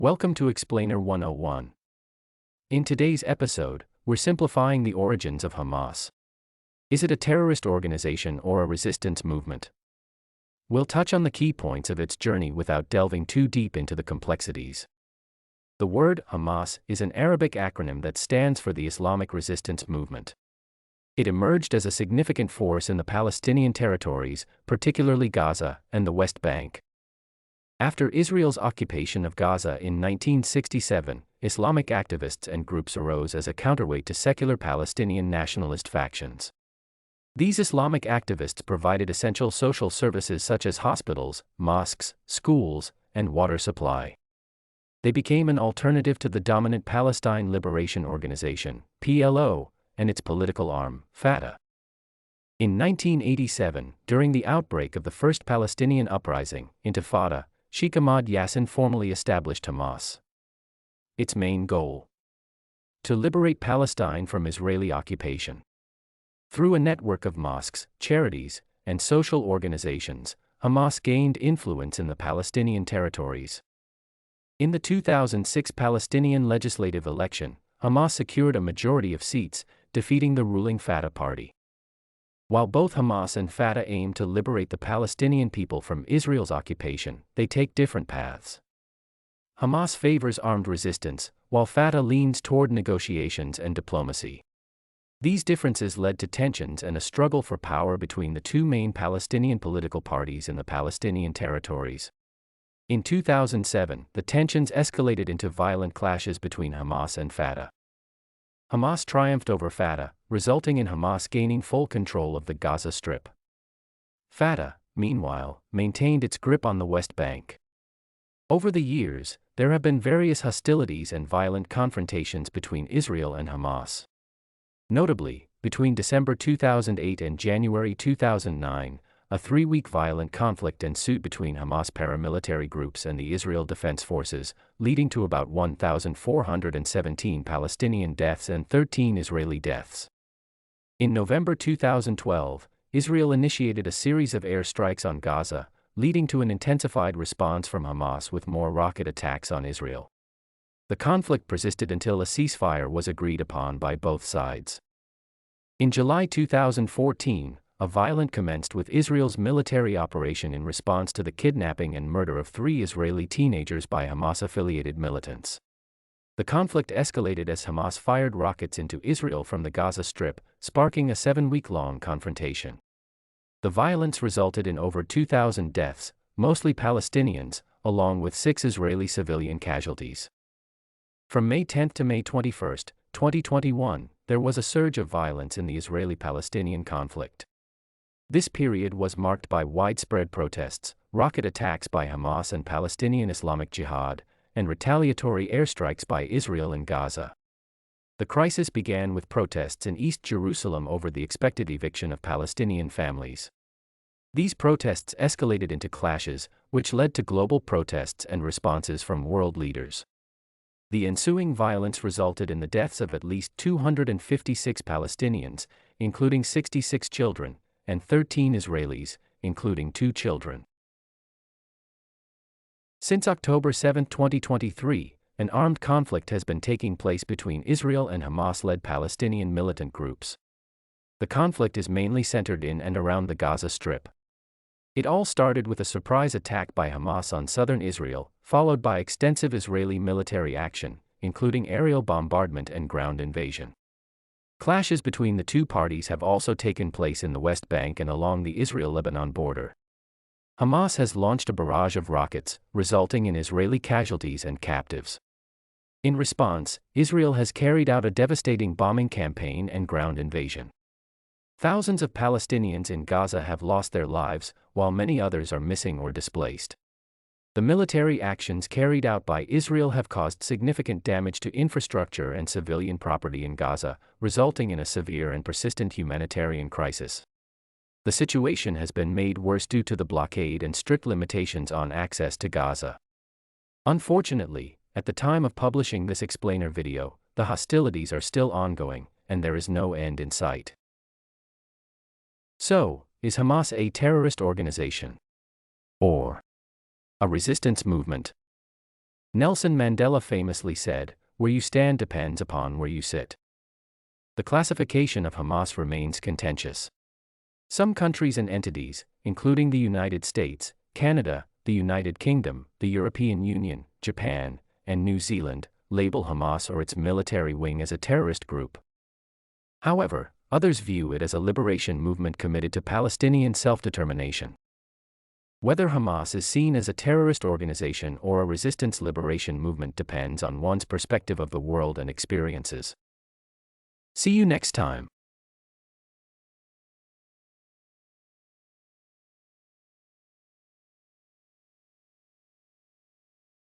Welcome to Explainer 101. In today's episode, we're simplifying the origins of Hamas. Is it a terrorist organization or a resistance movement? We'll touch on the key points of its journey without delving too deep into the complexities. The word Hamas is an Arabic acronym that stands for the Islamic Resistance Movement. It emerged as a significant force in the Palestinian Territories, particularly Gaza and the West Bank. After Israel's occupation of Gaza in 1967, Islamic activists and groups arose as a counterweight to secular Palestinian nationalist factions. These Islamic activists provided essential social services such as hospitals, mosques, schools, and water supply. They became an alternative to the dominant Palestine Liberation Organization, PLO, and its political arm, Fatah. In 1987, during the outbreak of the first Palestinian uprising, Intifada, Sheik Ahmad Yassin formally established Hamas. Its main goal: to liberate Palestine from Israeli occupation. Through a network of mosques, charities, and social organizations, Hamas gained influence in the Palestinian Territories. In the 2006 Palestinian legislative election, Hamas secured a majority of seats, defeating the ruling Fatah party. While both Hamas and Fatah aim to liberate the Palestinian people from Israel's occupation, they take different paths. Hamas favors armed resistance, while Fatah leans toward negotiations and diplomacy. These differences led to tensions and a struggle for power between the two main Palestinian political parties in the Palestinian Territories. In 2007, the tensions escalated into violent clashes between Hamas and Fatah. Hamas triumphed over Fatah, resulting in Hamas gaining full control of the Gaza Strip. Fatah, meanwhile, maintained its grip on the West Bank. Over the years, there have been various hostilities and violent confrontations between Israel and Hamas. Notably, between December 2008 and January 2009, a three-week violent conflict ensued between Hamas paramilitary groups and the Israel Defense Forces, leading to about 1,417 Palestinian deaths and 13 Israeli deaths. In November 2012, Israel initiated a series of airstrikes on Gaza, leading to an intensified response from Hamas with more rocket attacks on Israel. The conflict persisted until a ceasefire was agreed upon by both sides. In July 2014, a violence commenced with Israel's military operation in response to the kidnapping and murder of 3 Israeli teenagers by Hamas-affiliated militants. The conflict escalated as Hamas fired rockets into Israel from the Gaza Strip, sparking a 7-week-long confrontation. The violence resulted in over 2,000 deaths, mostly Palestinians, along with 6 Israeli civilian casualties. From May 10 to May 21, 2021, there was a surge of violence in the Israeli-Palestinian conflict. This period was marked by widespread protests, rocket attacks by Hamas and Palestinian Islamic Jihad, and retaliatory airstrikes by Israel in Gaza. The crisis began with protests in East Jerusalem over the expected eviction of Palestinian families. These protests escalated into clashes, which led to global protests and responses from world leaders. The ensuing violence resulted in the deaths of at least 256 Palestinians, including 66 children, and 13 Israelis, including 2 children. Since October 7, 2023, an armed conflict has been taking place between Israel and Hamas-led Palestinian militant groups. The conflict is mainly centered in and around the Gaza Strip. It all started with a surprise attack by Hamas on southern Israel, followed by extensive Israeli military action, including aerial bombardment and ground invasion. Clashes between the two parties have also taken place in the West Bank and along the Israel-Lebanon border. Hamas has launched a barrage of rockets, resulting in Israeli casualties and captives. In response, Israel has carried out a devastating bombing campaign and ground invasion. Thousands of Palestinians in Gaza have lost their lives, while many others are missing or displaced. The military actions carried out by Israel have caused significant damage to infrastructure and civilian property in Gaza, resulting in a severe and persistent humanitarian crisis. The situation has been made worse due to the blockade and strict limitations on access to Gaza. Unfortunately, at the time of publishing this explainer video, the hostilities are still ongoing, and there is no end in sight. So, is Hamas a terrorist organization? Or a resistance movement? Nelson Mandela famously said, "Where you stand depends upon where you sit." The classification of Hamas remains contentious. Some countries and entities, including the United States, Canada, the United Kingdom, the European Union, Japan, and New Zealand, label Hamas or its military wing as a terrorist group. However, others view it as a liberation movement committed to Palestinian self-determination. Whether Hamas is seen as a terrorist organization or a resistance liberation movement depends on one's perspective of the world and experiences. See you next time.